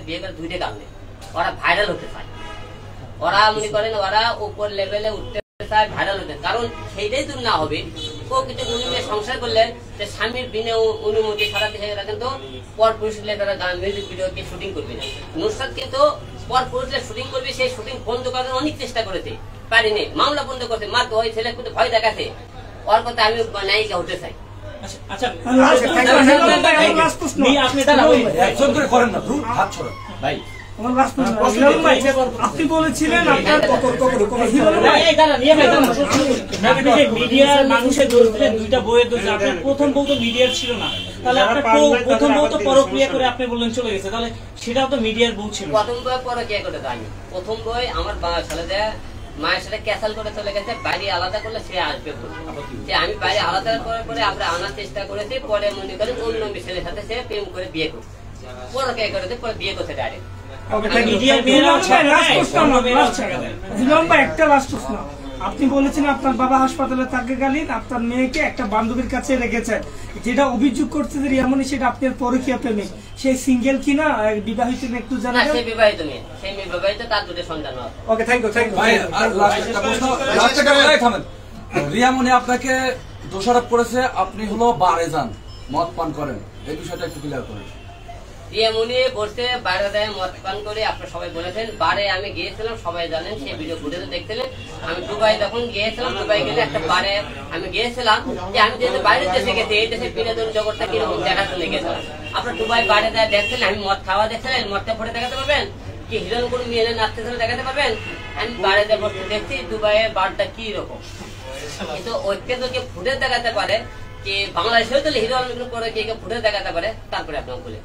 বিয়ে করে দুইটা কারণে ওরা ভাইরাল হতে চায় ওরা মনে করেন ওরা উপর লেভেলে উঠতে চায় ভাইরাল হতে কারণ সেইটাই দূর না হবে কেউ কিছু অনুমতি সংসার করলে যে স্বামীর বিনা অনুমতি সারা দেশে এরা কিন্তু পর পুরুষলে তারা গান মিউজিক ভিডিওকে শুটিং করবে না নুসরাত কিন্তু পর পুরুষলে শুটিং করবে সেই শুটিং বন্ধ করার অনেক চেষ্টা করেছে পারিনি মামলা বন্ধ করছে মার তো ওই ছেলে কিন্তু ভয় দেখাচ্ছে ওর কথা আমি নায়িকা হতে চাই আচ্ছা ভাই আপনি বলেছিলেন মিডিয়ার মানুষের দোষ দিলেন দুইটা বইয়ের দোষ আপনার প্রথম বউ তো মিডিয়ার ছিল না তাহলে আপনার প্রথম বউ তো পরক্রিয়া করে আপনি বললেন চলে গেছে তাহলে সেটাও তো মিডিয়ার বউ ছিল প্রথম বই পরক্রিয়া করে তো আমি প্রথম বই আমার ছেলে মায়ের সাথে ক্যান্সেল করে চলে গেছে বাইরে আলাদা করলে সে আসবে যে আমি বাইরে আলাদা করার পরে আমরা আনার চেষ্টা করেছি পরে মনে করেন অন্য ছেলের সাথে সে প্রেম করে বিয়ে করছে পরক্রিয়া করেছে পরে বিয়ে করছে ডাইরেক্ট আপনি বলেছেন আপনার বাবা হাসপাতালে থাকাকালীন আপনার মেয়েকে একটা বান্ধবীর কাছে রেখেছেন যেটা অভিযোগ করছে যে রিয়ামণি সেটা আপনার পরকীয়া প্রেমিক সেই সিঙ্গেল কিনা বিবাহিত একটু জানাবেন সে বিবাহিত মেয়ে সেই মেয়ে বিবাহিত তার দুটো সন্তান আছে ওকে থ্যাংক ইউ রিয়ামণি আপনাকে দোষারোপ করেছে আপনি হলো বারে যান মদ পান করেন এই বিষয়টা একটু ক্লিয়ার করেন রিয়ামণি বসে বাইরে দেয় মদ পান করে আপনারা সবাই বলেছেন বারে আমি গিয়েছিলাম সবাই জানেন সেই ভিডিও ফুটেজে দেখছিলেন আমি দুবাই যখন গিয়েছিলাম দুবাই গেলে একটা বারে আমি গিয়েছিলাম যে আমি যেহেতু বাইরের দেশে গেছি এই দেশের বিনোদন জগৎটা কিরকম দেখার জন্য গেছিলাম আপনার দুবাই বারে দেয় দেখছিলেন আমি মদ খাওয়া দেখছিলেন মদটা ফুটে দেখাতে পারবেন কি হিরোন কোনো মেয়ে নাচতে দেখাতে পারবেন আমি বারে দেয় বসে দেখছি দুবাইয়ের বারটা কি রকম কিন্তু ঐক্যকে ফুটে দেখাতে পারে বাংলাদেশেও তো হিরো আলম করে ফুটে দেখাতে পারে তারপরে আপনার বলে